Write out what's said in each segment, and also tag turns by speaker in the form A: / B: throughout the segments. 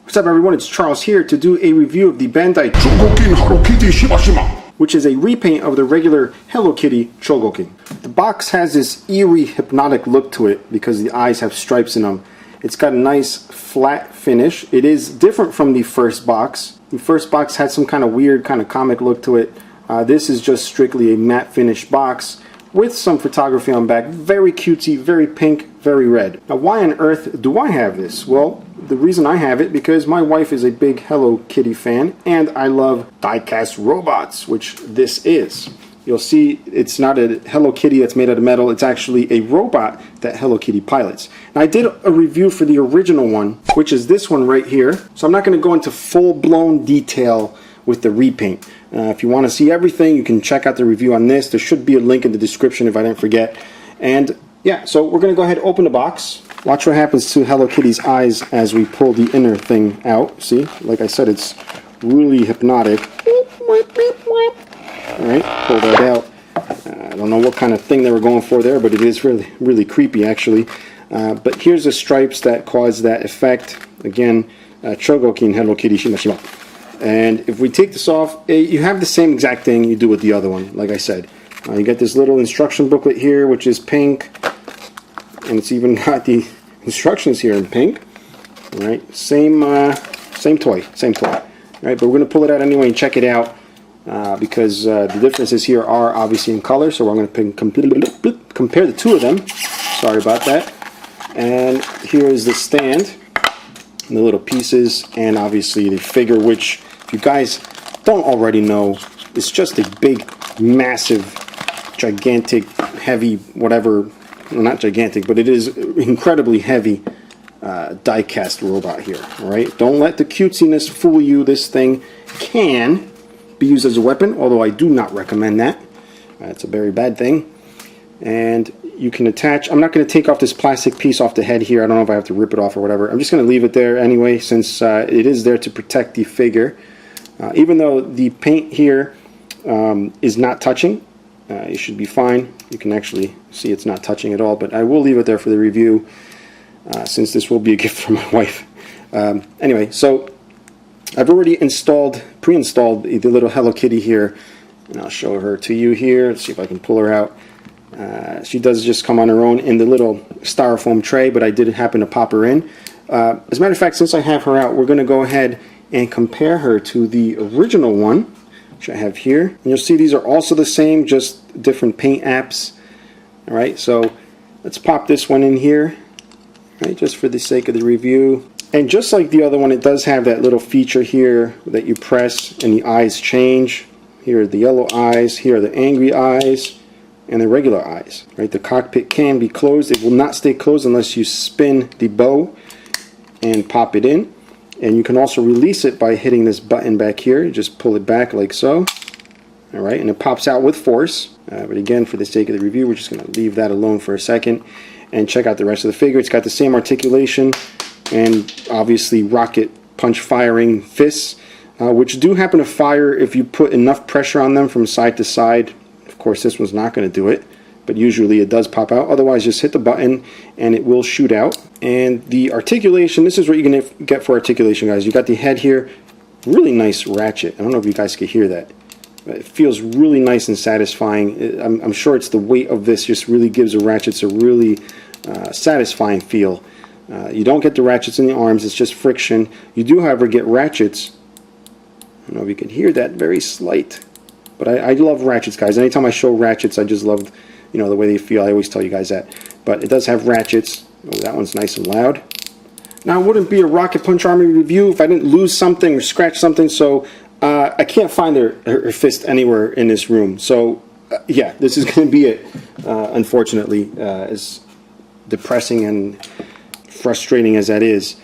A: What's up everyone, it's Charles here to do a review of the Bandai
B: CHOGOKIN Hello Kitty Shima,
A: which is a repaint of the regular Hello Kitty Chogokin. The box has this eerie hypnotic look to it because the eyes have stripes in them. It's got a nice flat finish. It is different from the first box. The first box had some kind of weird kind of comic look to it. This is just strictly a matte finish box with some photography on back. Very cutesy, very pink, very red. Now why on earth do I have this? Well, the reason I have it because my wife is a big Hello Kitty fan and I love diecast robots, which this is. You'll see it's not a Hello Kitty that's made out of metal, it's actually a robot that Hello Kitty pilots. Now I did a review for the original one, which is this one right here, so I'm not going to go into full-blown detail with the repaint. If you want to see everything, you can check out the review on this. There should be a link in the description if I didn't forget. And yeah, so we're going to go ahead and open the box. Watch what happens to Hello Kitty's eyes as we pull the inner thing out. See, like I said, it's really hypnotic. Alright, pull that out. I don't know what kind of thing they were going for there, but it is really, really creepy actually. But here's the stripes that cause that effect. Again, CHOGOKIN Hello Kitty Shima. And if we take this off, you have the same exact thing you do with the other one, like I said. You get this little instruction booklet here, which is pink. And it's even got the instructions here in pink. Alright, same toy. Alright, but we're going to pull it out anyway and check it out. Because the differences here are obviously in color, so we're going to compare the two of them. Sorry about that. And here is the stand, and the little pieces, and obviously the figure, which, if you guys don't already know, is just a big, massive, gigantic, heavy, whatever, well, not gigantic, but it is incredibly heavy die-cast robot here. Alright, don't let the cutesiness fool you. This thing can be used as a weapon, although I do not recommend that. It's a very bad thing. And you can attach, I'm not going to take off this plastic piece off the head here. I don't know if I have to rip it off or whatever. I'm just going to leave it there anyway, since it is there to protect the figure. Even though the paint here is not touching, it should be fine. You can actually see it's not touching at all, but I will leave it there for the review, since this will be a gift from my wife. Anyway, so I've already pre-installed the little Hello Kitty here, and I'll show her to you here. Let's see if I can pull her out. She does just come on her own in the little styrofoam tray, but I did happen to pop her in. As a matter of fact, since I have her out, we're going to go ahead and compare her to the original one, which I have here. And you'll see these are also the same, just different paint apps. Alright, so let's pop this one in here, right, just for the sake of the review. And just like the other one, it does have that little feature here that you press and the eyes change. Here are the yellow eyes, here are the angry eyes, and the regular eyes. Right? The cockpit can be closed. It will not stay closed unless you spin the bow and pop it in. And you can also release it by hitting this button back here. You just pull it back like so. Alright, and it pops out with force. But again, for the sake of the review, we're just going to leave that alone for a second and check out the rest of the figure. It's got the same articulation and obviously rocket punch firing fists, which do happen to fire if you put enough pressure on them from side to side. Of course, this one's not going to do it, but usually it does pop out. Otherwise, just hit the button and it will shoot out. And the articulation, this is what you're going to get for articulation, guys. You got the head here, really nice ratchet. I don't know if you guys can hear that. It feels really nice and satisfying. I'm sure it's the weight of this just really gives the ratchets a really satisfying feel. You don't get the ratchets in the arms, it's just friction. You do, however, get ratchets. I don't know if you can hear that, very slight. But I love ratchets, guys. Anytime I show ratchets, I just love, you know, the way they feel. I always tell you guys that. But it does have ratchets. Oh, that one's nice and loud. Now, it wouldn't be a Rocket Punch Army review if I didn't lose something or scratch something. So I can't find her fist anywhere in this room. So yeah, this is going to be it, unfortunately, as depressing and frustrating as that is.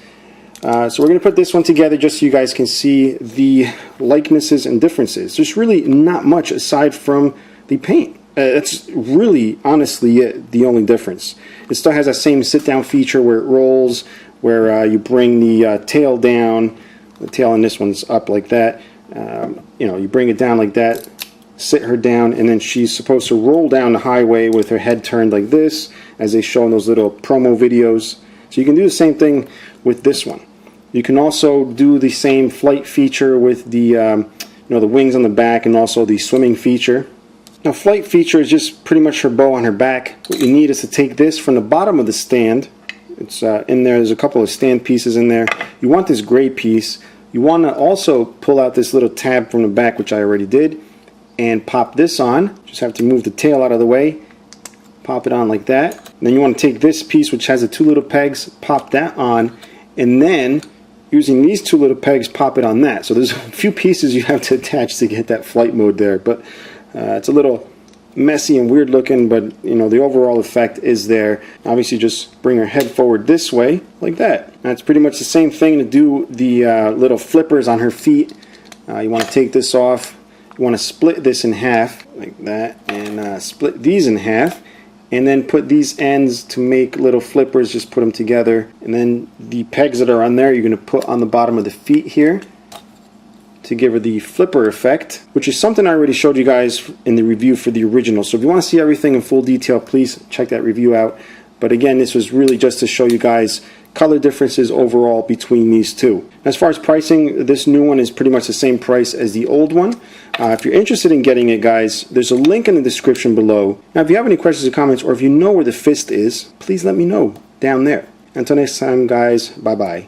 A: So we're going to put this one together just so you guys can see the likenesses and differences. There's really not much aside from the paint. That's really, honestly, the only difference. It still has that same sit-down feature where it rolls, where you bring the tail down. The tail on this one's up like that. You know, you bring it down like that, sit her down, and then she's supposed to roll down the highway with her head turned like this, as they show in those little promo videos. So you can do the same thing with this one. You can also do the same flight feature with the the wings on the back, and also the swimming feature. Now, flight feature is just pretty much her bow on her back. What you need is to take this from the bottom of the stand. It's in there. There's a couple of stand pieces in there. You want this gray piece. You want to also pull out this little tab from the back, which I already did, and pop this on. Just have to move the tail out of the way. Pop it on like that. And then you want to take this piece, which has the two little pegs, pop that on, and then using these two little pegs, pop it on that. So there's a few pieces you have to attach to get that flight mode there, but it's a little messy and weird looking, but the overall effect is there. Obviously, just bring her head forward this way, like that. That's pretty much the same thing to do the little flippers on her feet. You want to take this off. You want to split this in half, like that, and split these in half, and then put these ends to make little flippers. Just put them together, and then the pegs that are on there, you're going to put on the bottom of the feet here to give her the flipper effect, which is something I already showed you guys in the review for the original. So if you want to see everything in full detail, please check that review out. But again, this was really just to show you guys color differences overall between these two. As far as pricing, this new one is pretty much the same price as the old one. If you're interested in getting it, guys, there's a link in the description below. Now, if you have any questions or comments, or if you know where the fist is, please let me know down there. Until next time, guys, bye-bye.